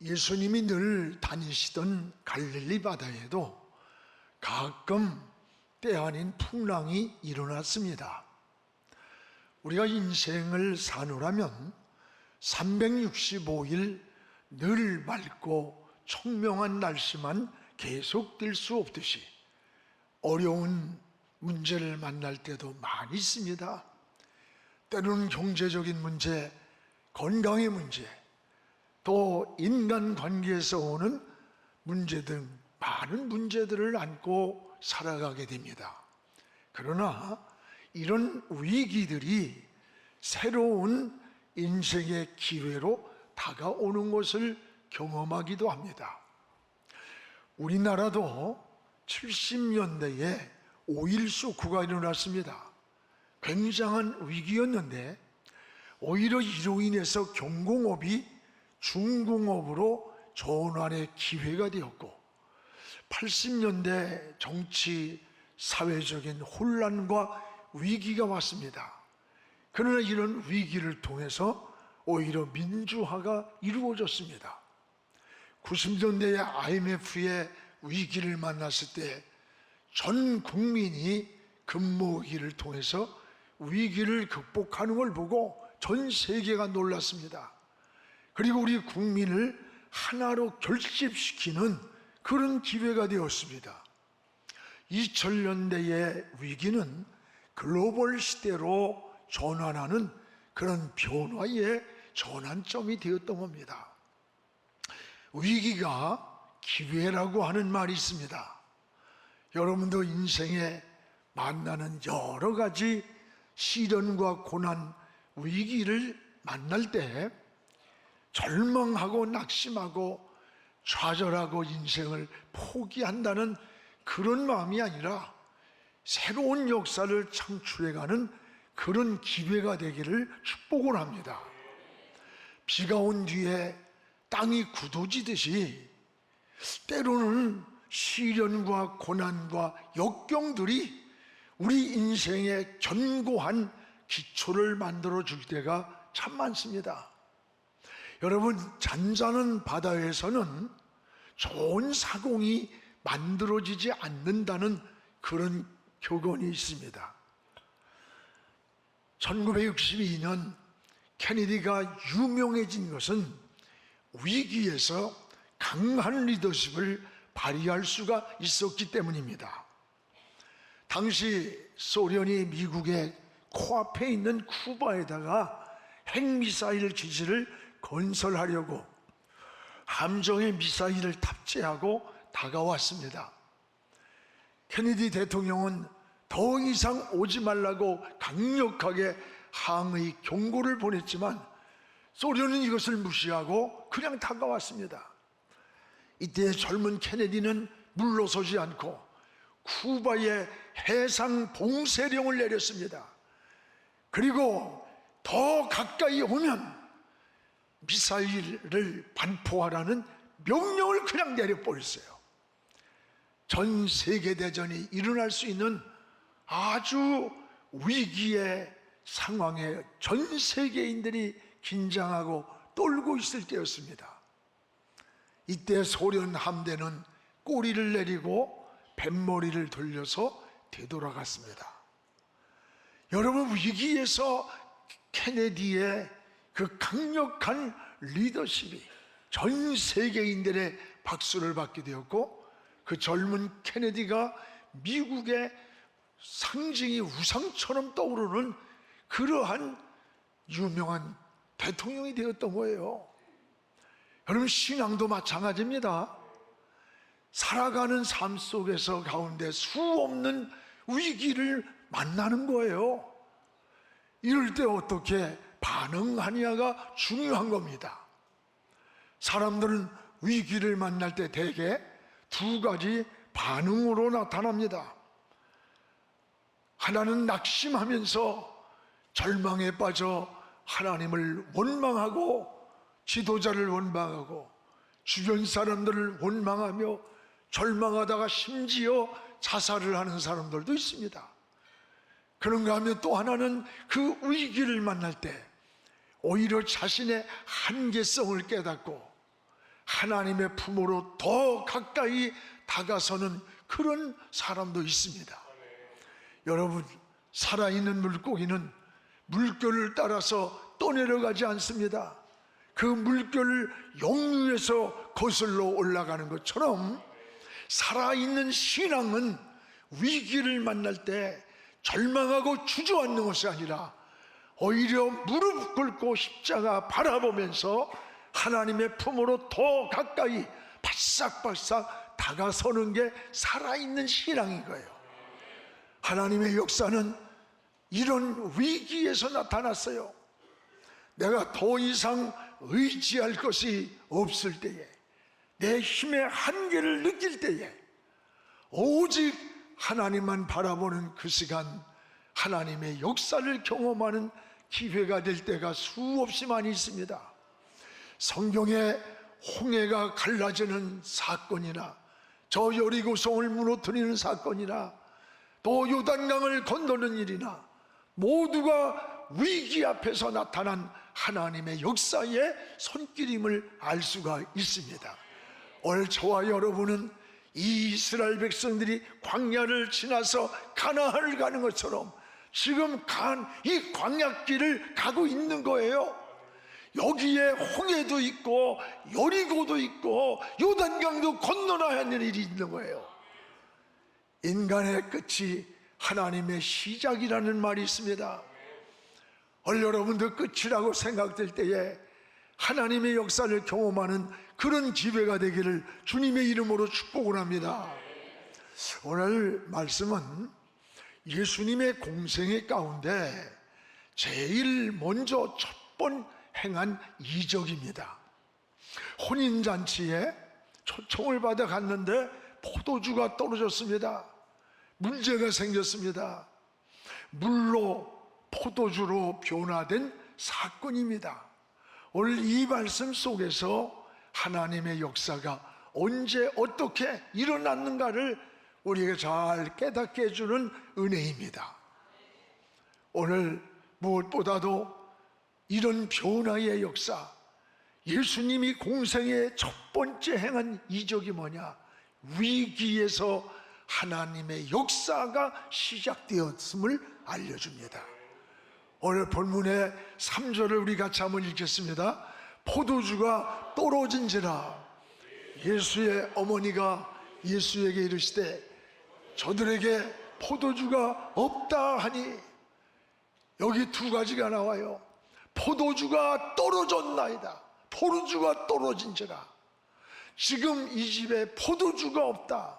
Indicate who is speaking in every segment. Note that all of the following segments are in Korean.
Speaker 1: 예수님이 늘 다니시던 갈릴리 바다에도 가끔 때 아닌 풍랑이 일어났습니다. 우리가 인생을 사노라면 365일 늘 맑고 청명한 날씨만 계속될 수 없듯이 어려운 문제를 만날 때도 많이 있습니다. 때로는 경제적인 문제, 건강의 문제, 또 인간관계에서 오는 문제 등 많은 문제들을 안고 살아가게 됩니다. 그러나 이런 위기들이 새로운 인생의 기회로 다가오는 것을 경험하기도 합니다. 우리나라도 70년대에 5.1 쇼크가 일어났습니다. 굉장한 위기였는데 오히려 이로 인해서 경공업이 중공업으로 전환의 기회가 되었고 80년대 정치, 사회적인 혼란과 위기가 왔습니다. 그러나 이런 위기를 통해서 오히려 민주화가 이루어졌습니다. 90년대의 IMF의 위기를 만났을 때 전 국민이 금모으기를 통해서 위기를 극복하는 걸 보고 전 세계가 놀랐습니다. 그리고 우리 국민을 하나로 결집시키는 그런 기회가 되었습니다. 2000년대의 위기는 글로벌 시대로 전환하는 그런 변화의 전환점이 되었던 겁니다. 위기가 기회라고 하는 말이 있습니다. 여러분도 인생에 만나는 여러 가지 시련과 고난, 위기를 만날 때 절망하고 낙심하고 좌절하고 인생을 포기한다는 그런 마음이 아니라 새로운 역사를 창출해가는 그런 기회가 되기를 축복을 합니다. 비가 온 뒤에 땅이 굳어지듯이 때로는 시련과 고난과 역경들이 우리 인생의 견고한 기초를 만들어 줄 때가 참 많습니다. 여러분, 잔잔한 바다에서는 좋은 사공이 만들어지지 않는다는 그런 교훈이 있습니다. 1962년 케네디가 유명해진 것은 위기에서 강한 리더십을 발휘할 수가 있었기 때문입니다. 당시 소련이 미국의 코앞에 있는 쿠바에다가 핵미사일 기지를 건설하려고 함정에 미사일을 탑재하고 다가왔습니다. 케네디 대통령은 더 이상 오지 말라고 강력하게 항의 경고를 보냈지만 소련은 이것을 무시하고 그냥 다가왔습니다. 이때 젊은 케네디는 물러서지 않고 쿠바에 해상 봉쇄령을 내렸습니다. 그리고 더 가까이 오면 미사일을 반포하라는 명령을 그냥 내려버렸어요. 전 세계대전이 일어날 수 있는 아주 위기의 상황에 전 세계인들이 긴장하고 떨고 있을 때였습니다. 이때 소련 함대는 꼬리를 내리고 뱃머리를 돌려서 되돌아갔습니다. 여러분, 위기에서 케네디의 그 강력한 리더십이 전 세계인들의 박수를 받게 되었고 그 젊은 케네디가 미국의 상징이 우상처럼 떠오르는 그러한 유명한 대통령이 되었던 거예요. 여러분, 신앙도 마찬가지입니다. 살아가는 삶 속에서 가운데 수없는 위기를 만나는 거예요. 이럴 때 어떻게 반응하느냐가 중요한 겁니다. 사람들은 위기를 만날 때 대개 두 가지 반응으로 나타납니다. 하나는 낙심하면서 절망에 빠져 하나님을 원망하고 지도자를 원망하고 주변 사람들을 원망하며 절망하다가 심지어 자살을 하는 사람들도 있습니다. 그런가 하면 또 하나는 그 위기를 만날 때 오히려 자신의 한계성을 깨닫고 하나님의 품으로 더 가까이 다가서는 그런 사람도 있습니다. 여러분, 살아있는 물고기는 물결을 따라서 떠내려가지 않습니다. 그 물결을 역류해서 거슬러 올라가는 것처럼 살아있는 신앙은 위기를 만날 때 절망하고 주저앉는 것이 아니라 오히려 무릎 꿇고 십자가 바라보면서 하나님의 품으로 더 가까이 바싹바싹 다가서는 게 살아있는 신앙인 거예요. 하나님의 역사는 이런 위기에서 나타났어요. 내가 더 이상 의지할 것이 없을 때에, 내 힘의 한계를 느낄 때에 오직 하나님만 바라보는 그 시간, 하나님의 역사를 경험하는 기회가 될 때가 수없이 많이 있습니다. 성경에 홍해가 갈라지는 사건이나 저 여리고성을 무너뜨리는 사건이나 또 요단강을 건너는 일이나 모두가 위기 앞에서 나타난 하나님의 역사의 손길임을 알 수가 있습니다. 오늘 저와 여러분은 이 이스라엘 백성들이 광야를 지나서 가나안을 가는 것처럼 지금 이 광야길을 가고 있는 거예요. 여기에 홍해도 있고 여리고도 있고 요단강도 건너야 하는 일이 있는 거예요. 인간의 끝이 하나님의 시작이라는 말이 있습니다. 오늘 여러분도 끝이라고 생각될 때에 하나님의 역사를 경험하는 그런 기회가 되기를 주님의 이름으로 축복을 합니다. 오늘 말씀은 예수님의 공생애 가운데 제일 먼저 첫 번 행한 이적입니다. 혼인잔치에 초청을 받아 갔는데 포도주가 떨어졌습니다. 문제가 생겼습니다. 물로 포도주로 변화된 사건입니다. 오늘 이 말씀 속에서 하나님의 역사가 언제 어떻게 일어났는가를 우리에게 잘 깨닫게 해주는 은혜입니다. 오늘 무엇보다도 이런 변화의 역사, 예수님이 공생의 첫 번째 행한 이적이 뭐냐? 위기에서 하나님의 역사가 시작되었음을 알려줍니다. 오늘 본문의 3절을 우리 같이 한번 읽겠습니다. 포도주가 떨어진지라. 예수의 어머니가 예수에게 이르시되 저들에게 포도주가 없다 하니, 여기 두 가지가 나와요. 포도주가 떨어졌나이다. 포도주가 떨어진지라. 지금 이 집에 포도주가 없다.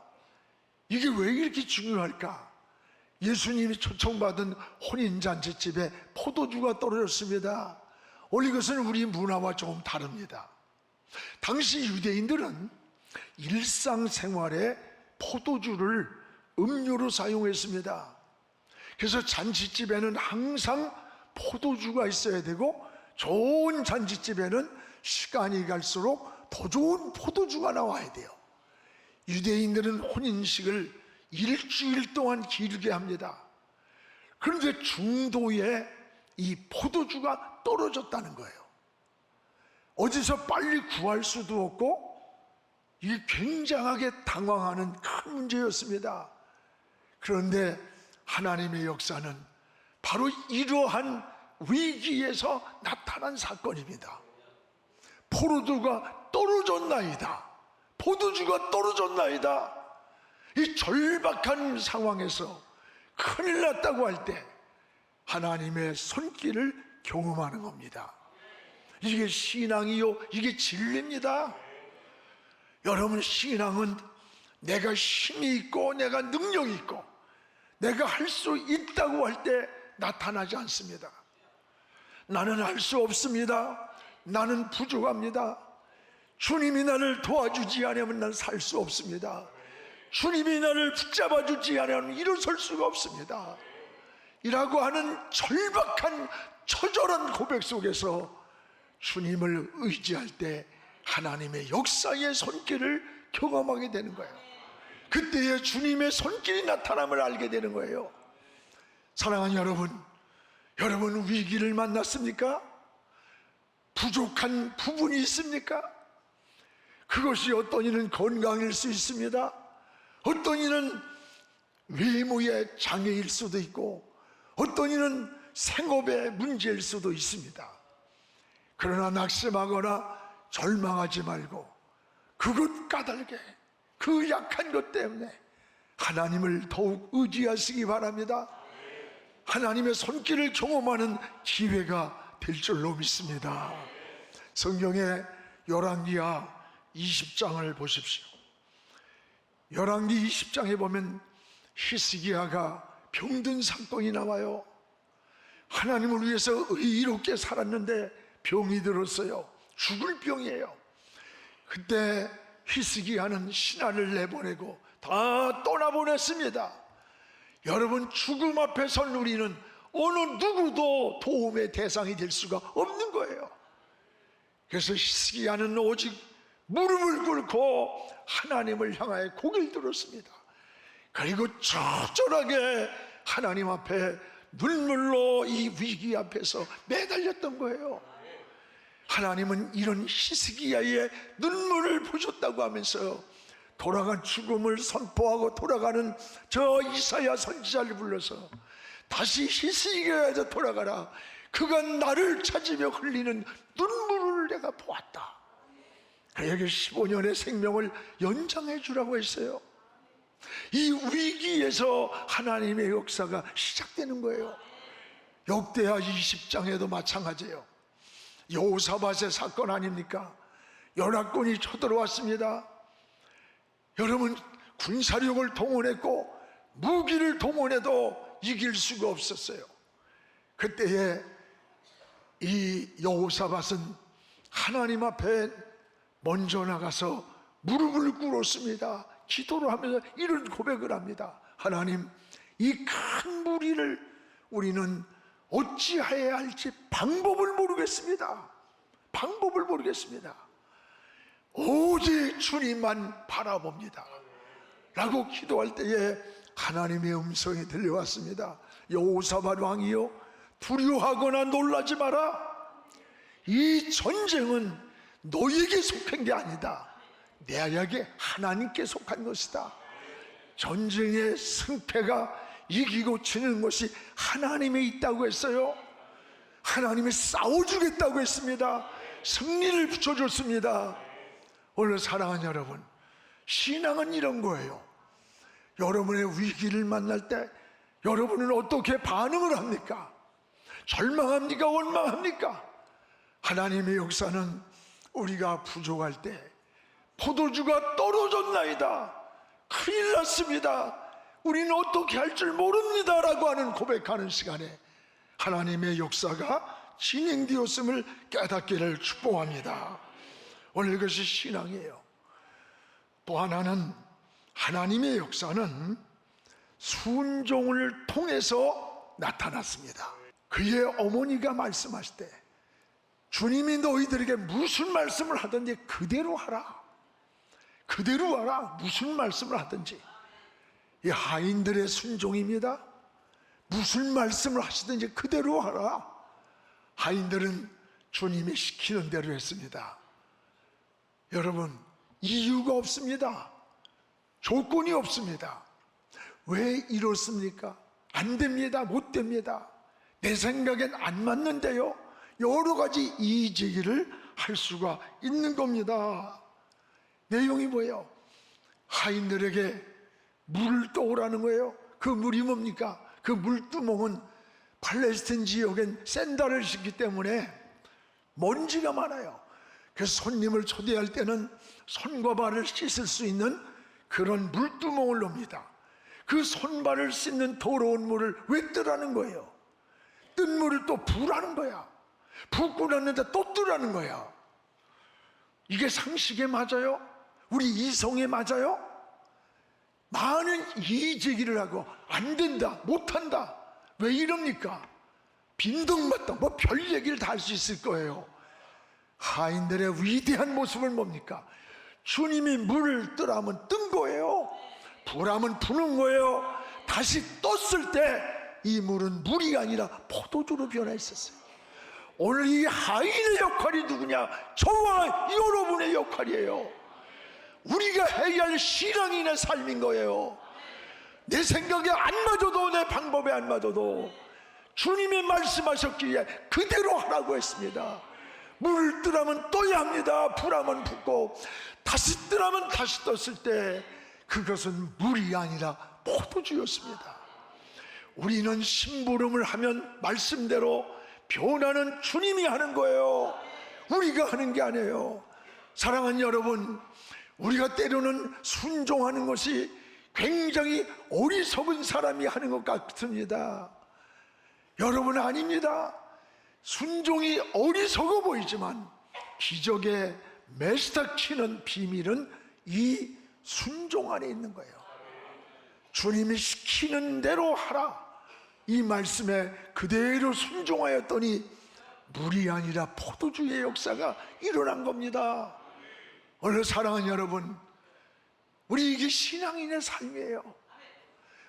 Speaker 1: 이게 왜 이렇게 중요할까? 예수님이 초청받은 혼인잔치집에 포도주가 떨어졌습니다. 오늘 이것은 우리 문화와 조금 다릅니다. 당시 유대인들은 일상생활에 포도주를 음료로 사용했습니다. 그래서 잔치집에는 항상 포도주가 있어야 되고, 좋은 잔치집에는 시간이 갈수록 더 좋은 포도주가 나와야 돼요. 유대인들은 혼인식을 일주일 동안 길게 합니다. 그런데 중도에 이 포도주가 떨어졌다는 거예요. 어디서 빨리 구할 수도 없고, 이게 굉장하게 당황하는 큰 문제였습니다. 그런데 하나님의 역사는 바로 이러한 위기에서 나타난 사건입니다. 포도주가 떨어졌나이다. 포도주가 떨어졌나이다. 이 절박한 상황에서 큰일 났다고 할 때 하나님의 손길을 경험하는 겁니다. 이게 신앙이요, 이게 진리입니다. 여러분, 신앙은 내가 힘이 있고 내가 능력이 있고 내가 할 수 있다고 할 때 나타나지 않습니다. 나는 할 수 없습니다. 나는 부족합니다. 주님이 나를 도와주지 않으면 난 살 수 없습니다. 주님이 나를 붙잡아주지 않으면 일어설 수가 없습니다. 이라고 하는 절박한 처절한 고백 속에서 주님을 의지할 때 하나님의 역사의 손길을 경험하게 되는 거예요. 그때에 주님의 손길이 나타남을 알게 되는 거예요. 사랑하는 여러분 위기를 만났습니까? 부족한 부분이 있습니까? 그것이 어떤 이는 건강일 수 있습니다. 어떤 이는 외모의 장애일 수도 있고, 어떤 이는 생업의 문제일 수도 있습니다. 그러나 낙심하거나 절망하지 말고 그것 까닭에, 그 약한 것 때문에 하나님을 더욱 의지하시기 바랍니다. 하나님의 손길을 경험하는 기회가 될 줄로 믿습니다. 성경의 열왕기하 20장을 보십시오. 열왕기 20장에 보면 히스기야가 병든 사건이 나와요. 하나님을 위해서 의롭게 살았는데 병이 들었어요. 죽을 병이에요. 그때 히스기야는 신하를 내보내고 다 떠나보냈습니다. 여러분, 죽음 앞에 선 우리는 어느 누구도 도움의 대상이 될 수가 없는 거예요. 그래서 히스기야는 오직 무릎을 꿇고 하나님을 향하여 고개를 들었습니다. 그리고 적절하게 하나님 앞에 눈물로 이 위기 앞에서 매달렸던 거예요. 하나님은 이런 히스기야의 눈물을 보셨다고 하면서 돌아간 죽음을 선포하고 돌아가는 저 이사야 선지자를 불러서 다시 히스기야에서 돌아가라. 그가 나를 찾으며 흘리는 눈물을 내가 보았다. 그에게 15년의 생명을 연장해 주라고 했어요. 이 위기에서 하나님의 역사가 시작되는 거예요. 역대하 20장에도 마찬가지예요. 여호사밧의 사건 아닙니까? 연합군이 쳐들어왔습니다. 여러분, 군사력을 동원했고 무기를 동원해도 이길 수가 없었어요. 그때에 이 여호사밧은 하나님 앞에 먼저 나가서 무릎을 꿇었습니다. 기도를 하면서 이런 고백을 합니다. 하나님, 이 큰 무리를 우리는 어찌해야 할지 방법을 모르겠습니다. 방법을 모르겠습니다. 오직 주님만 바라봅니다 라고 기도할 때에 하나님의 음성이 들려왔습니다. 여호사밧 왕이여, 두려워하거나 놀라지 마라. 이 전쟁은 너에게 속한 게 아니다. 내게 하나님께 속한 것이다. 전쟁의 승패가 이기고 지는 것이 하나님에 있다고 했어요. 하나님이 싸워주겠다고 했습니다. 승리를 붙여줬습니다. 오늘 사랑하는 여러분, 신앙은 이런 거예요. 여러분의 위기를 만날 때 여러분은 어떻게 반응을 합니까? 절망합니까? 원망합니까? 하나님의 역사는 우리가 부족할 때 포도주가 떨어졌나이다, 큰일 났습니다, 우리는 어떻게 할 줄 모릅니다 라고 하는 고백하는 시간에 하나님의 역사가 진행되었음을 깨닫기를 축복합니다. 오늘 이것이 신앙이에요. 또 하나는 하나님의 역사는 순종을 통해서 나타났습니다. 그의 어머니가 말씀하실 때 주님이 너희들에게 무슨 말씀을 하든지 그대로 하라. 그대로 하라. 무슨 말씀을 하든지. 이 하인들의 순종입니다. 무슨 말씀을 하시든지 그대로 하라. 하인들은 주님이 시키는 대로 했습니다. 여러분, 이유가 없습니다. 조건이 없습니다. 왜 이렇습니까? 안 됩니다. 못 됩니다. 내 생각엔 안 맞는데요. 여러 가지 이의제기를 할 수가 있는 겁니다. 내용이 뭐예요? 하인들에게 물을 떠오라는 거예요. 그 물이 뭡니까? 그 물두멍은 팔레스틴 지역엔 샌달을 신기 때문에 먼지가 많아요. 그래서 손님을 초대할 때는 손과 발을 씻을 수 있는 그런 물두멍을 놓습니다. 그 손발을 씻는 더러운 물을 왜 뜨라는 거예요? 뜬 물을 또 부라는 거야. 붓고 났는데 또 뜨라는 거야. 이게 상식에 맞아요? 우리 이성에 맞아요? 많은 이의제기를 하고 안 된다, 못한다. 왜 이럽니까? 빈둥맞다, 뭐 별 얘기를 다 할 수 있을 거예요. 하인들의 위대한 모습은 뭡니까? 주님이 물을 뜨라면 뜬 거예요. 부라면 부는 거예요. 다시 떴을 때 이 물은 물이 아니라 포도주로 변해 있었어요. 오늘 이 하인의 역할이 누구냐? 저와 여러분의 역할이에요. 우리가 해야 할 신앙인의 삶인 거예요. 내 생각에 안 맞아도, 내 방법에 안 맞아도 주님이 말씀하셨기에 그대로 하라고 했습니다. 물을 뜨라면 떠야 합니다. 불하면 붓고, 다시 뜨라면 다시 떴을 때 그것은 물이 아니라 포도주였습니다. 우리는 심부름을 하면 말씀대로 변화는 주님이 하는 거예요. 우리가 하는 게 아니에요. 사랑하는 여러분, 우리가 때로는 순종하는 것이 굉장히 어리석은 사람이 하는 것 같습니다. 여러분, 아닙니다. 순종이 어리석어 보이지만 기적의 매스터키는 비밀은 이 순종 안에 있는 거예요. 주님이 시키는 대로 하라, 이 말씀에 그대로 순종하였더니 물이 아니라 포도주의 역사가 일어난 겁니다. 오늘 사랑하는 여러분, 우리 이게 신앙인의 삶이에요.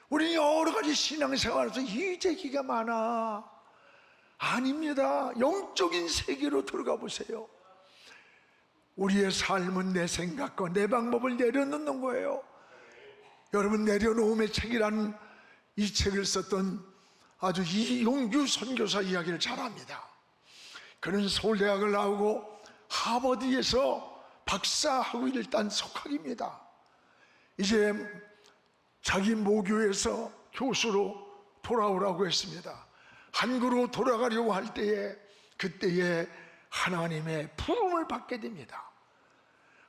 Speaker 1: 우리 여러 가지 신앙생활에서 이재기가 많아. 아닙니다. 영적인 세계로 들어가 보세요. 우리의 삶은 내 생각과 내 방법을 내려놓는 거예요. 여러분, 내려놓음의 책이라는 이 책을 썼던 아주 이용규 선교사 이야기를 잘 압니다. 그는 서울대학을 나오고 하버드에서 박사하고 일단 석학입니다. 이제 자기 모교에서 교수로 돌아오라고 했습니다. 한국으로 돌아가려고 할 때에, 그때에 하나님의 부름을 받게 됩니다.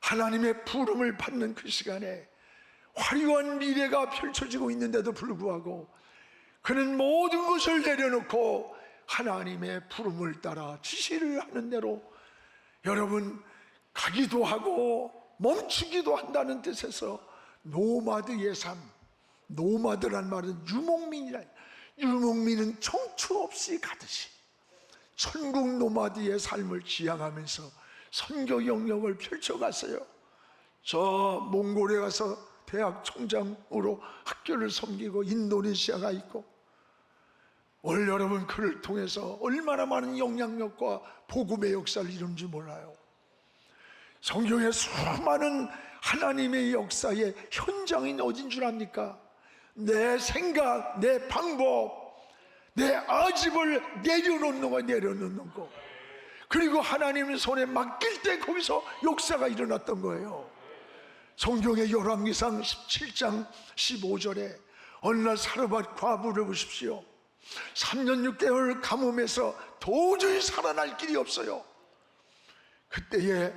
Speaker 1: 하나님의 부름을 받는 그 시간에 화려한 미래가 펼쳐지고 있는데도 불구하고 그는 모든 것을 내려놓고 하나님의 부름을 따라 지시를 하는 대로, 여러분, 가기도 하고 멈추기도 한다는 뜻에서 노마드의 삶, 노마드란 말은 유목민이라, 유목민은 청추 없이 가듯이 천국 노마드의 삶을 지향하면서 선교 영역을 펼쳐갔어요. 저 몽골에 가서 대학 총장으로 학교를 섬기고 인도네시아가 있고, 오늘 여러분, 그를 통해서 얼마나 많은 영향력과 복음의 역사를 이룬지 몰라요. 성경의 수많은 하나님의 역사의 현장인 어딘 줄 압니까? 내 생각, 내 방법, 내 아집을 내려놓는 거, 그리고 하나님의 손에 맡길 때 거기서 역사가 일어났던 거예요. 성경의 열왕기상 17장 15절에 어느 날 사르밧 과부를 보십시오. 3년 6개월 가뭄에서 도저히 살아날 길이 없어요. 그때에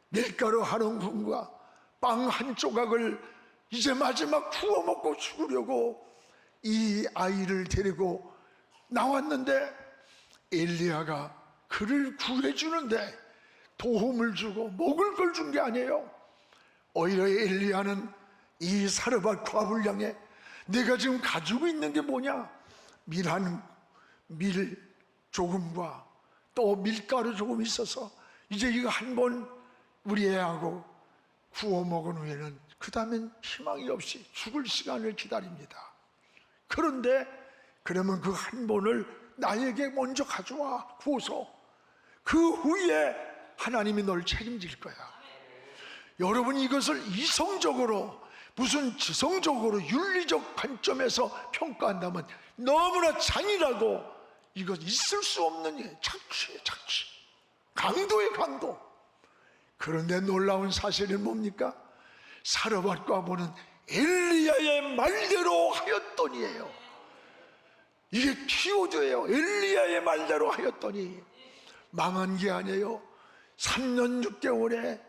Speaker 1: 밀가루 한 움큼과 빵 한 조각을 이제 마지막 구워 먹고 죽으려고 이 아이를 데리고 나왔는데, 엘리야가 그를 구해주는데 도움을 주고 먹을 걸 준 게 아니에요. 오히려 엘리야는 이 사르밧 과부를 향해 내가 지금 가지고 있는 게 뭐냐? 밀 조금과 또 밀가루 조금 있어서 이제 이거 한 번 우리 애하고 구워 먹은 후에는 그 다음엔 희망이 없이 죽을 시간을 기다립니다. 그런데 그러면 그 한 번을 나에게 먼저 가져와 구워서 그 후에 하나님이 널 책임질 거야. 여러분, 이것을 이성적으로, 무슨 지성적으로 윤리적 관점에서 평가한다면 너무나 잔인하고 이것 있을 수 없는 일, 착취, 강도의 강도. 그런데 놀라운 사실은 뭡니까? 사르밧 과부는 엘리야의 말대로 하였더니예요. 이게 키워드예요. 엘리야의 말대로 하였더니 망한 게 아니에요. 3년 6개월에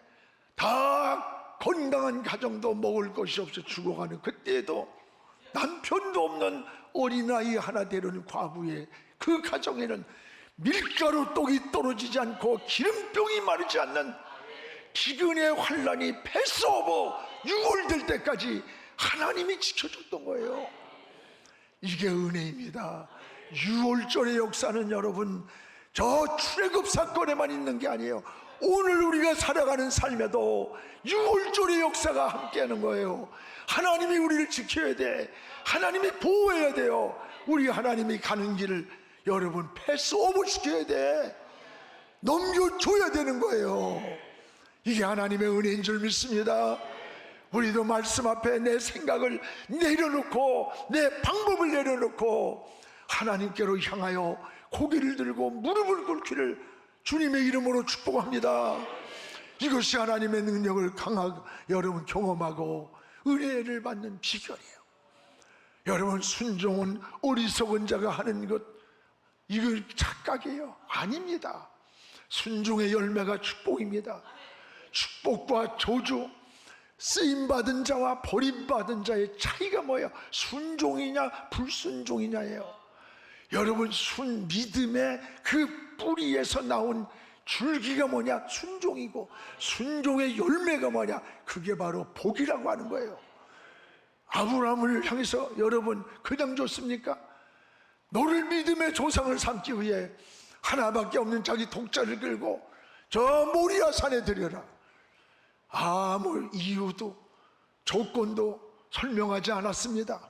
Speaker 1: 다 건강한 가정도 먹을 것이 없어 죽어가는 그때에도 남편도 없는 어린아이 하나 데려온 과부의 그 가정에는 밀가루 떡이 떨어지지 않고 기름병이 마르지 않는 기근의 환란이 패스오버 6월 될 때까지 하나님이 지켜줬던 거예요. 이게 은혜입니다. 6월절의 역사는 여러분, 저 출애굽 사건에만 있는 게 아니에요. 오늘 우리가 살아가는 삶에도 6월절의 역사가 함께하는 거예요. 하나님이 우리를 지켜야 돼. 하나님이 보호해야 돼요. 우리 하나님이 가는 길을 여러분 패스오버 시켜야 돼. 넘겨줘야 되는 거예요. 이게 하나님의 은혜인 줄 믿습니다. 우리도 말씀 앞에 내 생각을 내려놓고 내 방법을 내려놓고 하나님께로 향하여 고개를 들고 무릎을 꿇기를 주님의 이름으로 축복합니다. 이것이 하나님의 능력을 강하게 여러분 경험하고 은혜를 받는 비결이에요. 여러분, 순종은 어리석은 자가 하는 것, 이거 착각이에요. 아닙니다. 순종의 열매가 축복입니다. 축복과 저주, 쓰임받은 자와 버림받은 자의 차이가 뭐예요? 순종이냐 불순종이냐예요. 여러분, 믿음의 그 뿌리에서 나온 줄기가 뭐냐? 순종이고, 순종의 열매가 뭐냐? 그게 바로 복이라고 하는 거예요. 아브라함을 향해서 여러분 그냥 줬습니까? 너를 믿음의 조상을 삼기 위해 하나밖에 없는 자기 독자를 끌고 저 모리아 산에 들여라. 아무 이유도 조건도 설명하지 않았습니다.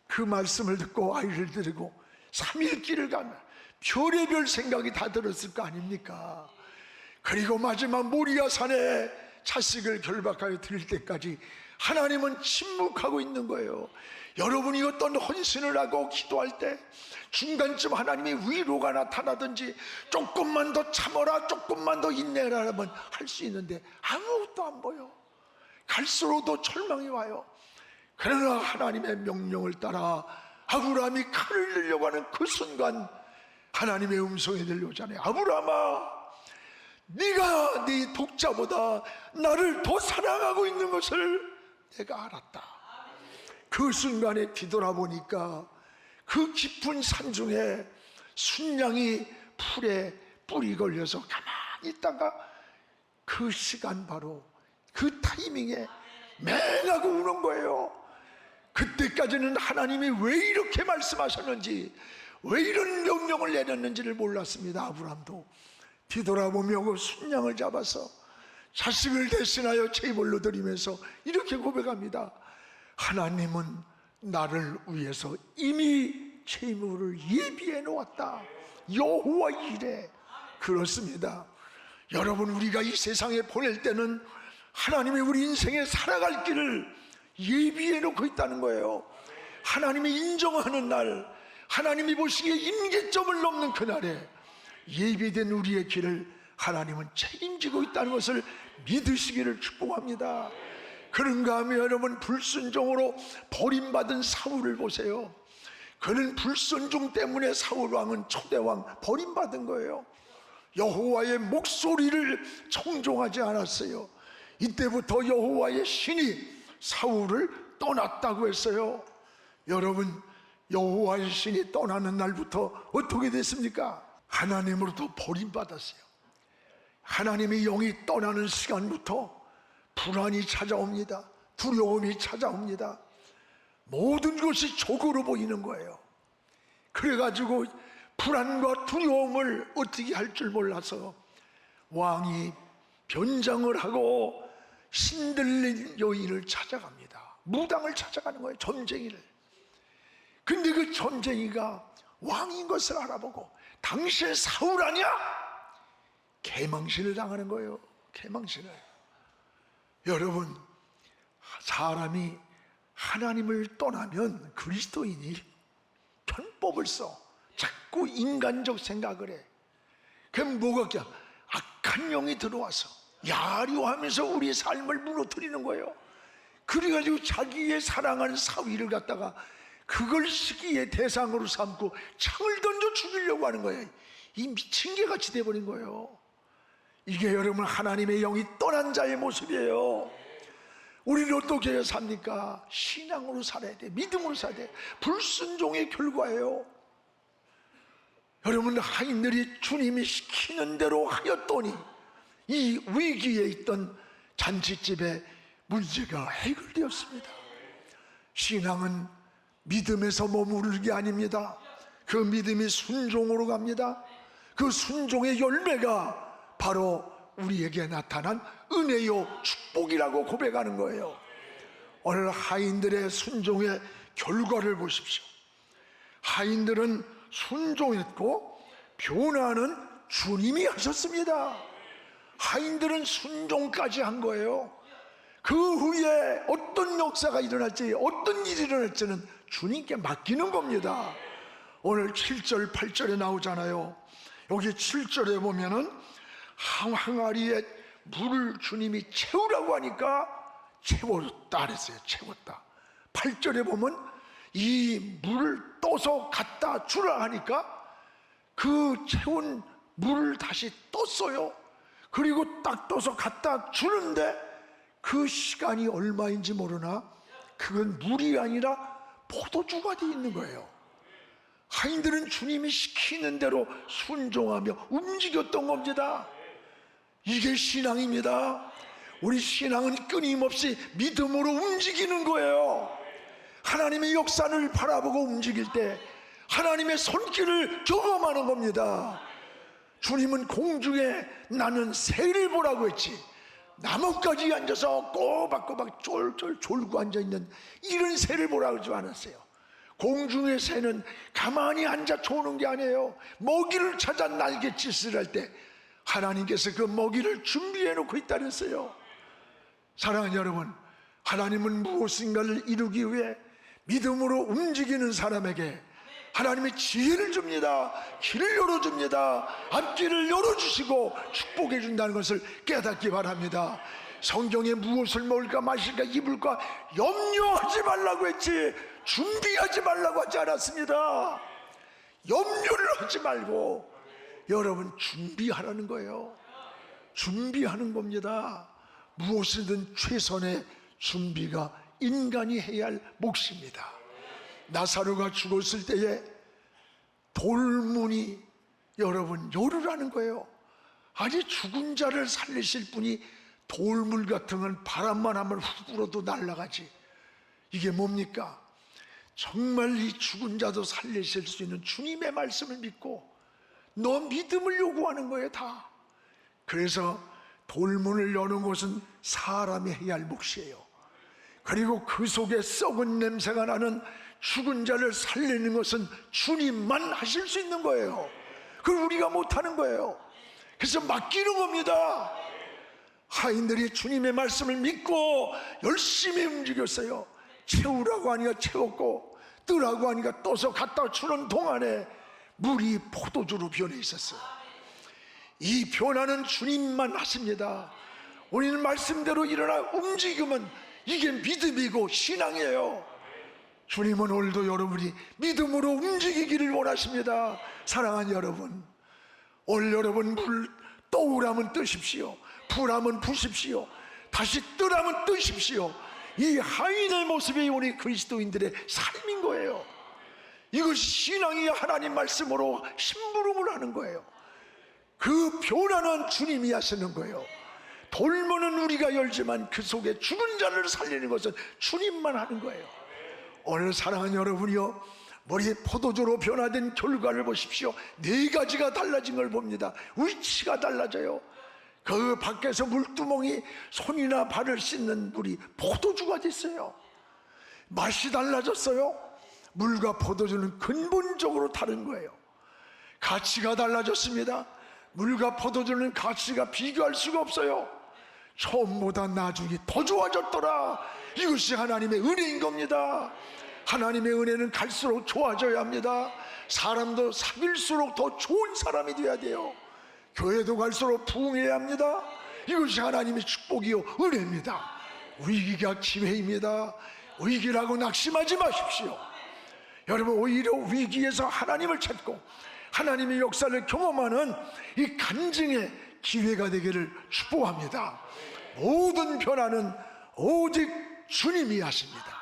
Speaker 1: 그 말씀을 듣고 아이를 데리고 3일 길을 가면 별의별 생각이 다 들었을 거 아닙니까? 그리고 마지막 모리아 산에 자식을 결박하여 드릴 때까지 하나님은 침묵하고 있는 거예요. 여러분이 어떤 헌신을 하고 기도할 때 중간쯤 하나님의 위로가 나타나든지 조금만 더 참아라, 조금만 더 인내라 하면 할 수 있는데 아무것도 안 보여. 갈수록 더 절망이 와요. 그러나 하나님의 명령을 따라 아브라함이 칼을 들려고 하는 그 순간 하나님의 음성이 들려오잖아요. 아브라함아, 네가 네 독자보다 나를 더 사랑하고 있는 것을 내가 알았다. 그 순간에 뒤돌아보니까 그 깊은 산중에 순양이 풀에 뿔이 걸려서 가만히 있다가 그 시간 바로 그 타이밍에 맹하고 우는 거예요. 그때까지는 하나님이 왜 이렇게 말씀하셨는지, 왜 이런 명령을 내렸는지를 몰랐습니다. 아브라함도 뒤돌아보며 그 순양을 잡아서 자식을 대신하여 제물로 드리면서 이렇게 고백합니다. 하나님은 나를 위해서 이미 제물을 예비해 놓았다. 여호와 이레. 그렇습니다. 여러분, 우리가 이 세상에 보낼 때는 하나님이 우리 인생에 살아갈 길을 예비해 놓고 있다는 거예요. 하나님이 인정하는 날, 하나님이 보시기에 임계점을 넘는 그날에 예비된 우리의 길을 하나님은 책임지고 있다는 것을 믿으시기를 축복합니다. 그런가 하면 여러분, 불순종으로 버림받은 사울을 보세요. 그는 불순종 때문에 사울 왕은 초대왕 버림받은 거예요. 여호와의 목소리를 청종하지 않았어요. 이때부터 여호와의 신이 사울을 떠났다고 했어요. 여러분, 여호와의 신이 떠나는 날부터 어떻게 됐습니까? 하나님으로부터 버림받았어요. 하나님의 영이 떠나는 시간부터 불안이 찾아옵니다. 두려움이 찾아옵니다. 모든 것이 적으로 보이는 거예요. 그래가지고 불안과 두려움을 어떻게 할 줄 몰라서 왕이 변장을 하고 신들린 여인을 찾아갑니다. 무당을 찾아가는 거예요. 점쟁이를. 근데 그 점쟁이가 왕인 것을 알아보고 당신 사울 아니야? 개망신을 당하는 거예요. 개망신을. 여러분, 사람이 하나님을 떠나면 그리스도인이 편법을 써. 자꾸 인간적 생각을 해. 그럼 뭐가 그냥 악한 영이 들어와서 야려하면서 우리 삶을 무너뜨리는 거예요. 그래가지고 자기의 사랑하는 사위를 갖다가 그걸 시기의 대상으로 삼고 창을 던져 죽이려고 하는 거예요. 이 미친 개같이 돼버린 거예요. 이게 여러분 하나님의 영이 떠난 자의 모습이에요. 우리는 어떻게 삽니까? 신앙으로 살아야 돼. 믿음으로 살아야 돼. 불순종의 결과예요. 여러분, 하인들이 주님이 시키는 대로 하였더니 이 위기에 있던 잔치집의 문제가 해결되었습니다. 신앙은 믿음에서 머무르는 게 아닙니다. 그 믿음이 순종으로 갑니다. 그 순종의 열매가 바로 우리에게 나타난 은혜요 축복이라고 고백하는 거예요. 오늘 하인들의 순종의 결과를 보십시오. 하인들은 순종했고 변화는 주님이 하셨습니다. 하인들은 순종까지 한 거예요. 그 후에 우리의 어떤 역사가 일어날지, 어떤 일이 일어날지는 주님께 맡기는 겁니다. 오늘 7절 8절에 나오잖아요. 여기 7절에 보면은 항아리에 물을 주님이 채우라고 하니까 채웠다 그랬어요. 채웠다. 8절에 보면 이 물을 떠서 갖다 주라 하니까 그 채운 물을 다시 떴어요. 그리고 딱 떠서 갖다 주는데 그 시간이 얼마인지 모르나 그건 물이 아니라 포도주가 돼 있는 거예요. 하인들은 주님이 시키는 대로 순종하며 움직였던 겁니다. 이게 신앙입니다. 우리 신앙은 끊임없이 믿음으로 움직이는 거예요. 하나님의 역사를 바라보고 움직일 때 하나님의 손길을 경험하는 겁니다. 주님은 공중에 나는 새를 보라고 했지, 나뭇가지에 앉아서 꼬박꼬박 쫄쫄 졸고 앉아있는 이런 새를 보라고 하지 않았어요. 공중의 새는 가만히 앉아 조는 게 아니에요. 먹이를 찾아 날갯짓을 할 때 하나님께서 그 먹이를 준비해 놓고 있다는 거예요. 사랑하는 여러분, 하나님은 무엇인가를 이루기 위해 믿음으로 움직이는 사람에게 하나님의 지혜를 줍니다. 길을 열어줍니다. 앞길을 열어주시고 축복해 준다는 것을 깨닫기 바랍니다. 성경에 무엇을 먹을까 마실까 입을까 염려하지 말라고 했지 준비하지 말라고 하지 않았습니다. 염려를 하지 말고 여러분 준비하라는 거예요. 준비하는 겁니다. 무엇이든 최선의 준비가 인간이 해야 할 몫입니다. 나사로가 죽었을 때에 돌문이 여러분 열으라는 거예요. 아니 죽은 자를 살리실 분이 돌물 같은 건 바람만 하면 훅 불어도 날아가지. 이게 뭡니까? 정말 이 죽은 자도 살리실 수 있는 주님의 말씀을 믿고 너 믿음을 요구하는 거예요 다. 그래서 돌문을 여는 것은 사람이 해야 할 몫이에요. 그리고 그 속에 썩은 냄새가 나는 죽은 자를 살리는 것은 주님만 하실 수 있는 거예요. 그걸 우리가 못하는 거예요. 그래서 맡기는 겁니다. 하인들이 주님의 말씀을 믿고 열심히 움직였어요. 채우라고 하니까 채웠고 뜨라고 하니까 떠서 갖다 주는 동안에 물이 포도주로 변해 있었어요. 이 변화는 주님만 하십니다. 우리는 말씀대로 일어나 움직이면 이게 믿음이고 신앙이에요. 주님은 오늘도 여러분이 믿음으로 움직이기를 원하십니다. 사랑하는 여러분, 오늘 여러분 물 떠오라면 뜨십시오. 불하면 부십시오. 다시 뜨라면 뜨십시오. 이 하인의 모습이 우리 그리스도인들의 삶인 거예요. 이것이 신앙이 하나님 말씀으로 심부름을 하는 거예요. 그 변화는 주님이 하시는 거예요. 돌문은 우리가 열지만 그 속에 죽은 자를 살리는 것은 주님만 하는 거예요. 오늘 사랑하는 여러분이요, 머리에 포도주로 변화된 결과를 보십시오. 4가지가 달라진 걸 봅니다. 위치가 달라져요. 그 밖에서 물두멍이 손이나 발을 씻는 물이 포도주가 됐어요. 맛이 달라졌어요. 물과 포도주는 근본적으로 다른 거예요. 가치가 달라졌습니다. 물과 포도주는 가치가 비교할 수가 없어요. 처음보다 나중에 더 좋아졌더라. 이것이 하나님의 은혜인 겁니다. 하나님의 은혜는 갈수록 좋아져야 합니다. 사람도 사귈수록 더 좋은 사람이 되어야 돼요. 교회도 갈수록 부흥해야 합니다. 이것이 하나님의 축복이요 은혜입니다. 위기가 기회입니다. 위기라고 낙심하지 마십시오. 여러분, 오히려 위기에서 하나님을 찾고 하나님의 역사를 경험하는 이 간증의 기회가 되기를 축복합니다. 모든 변화는 오직 주님이 하십니다.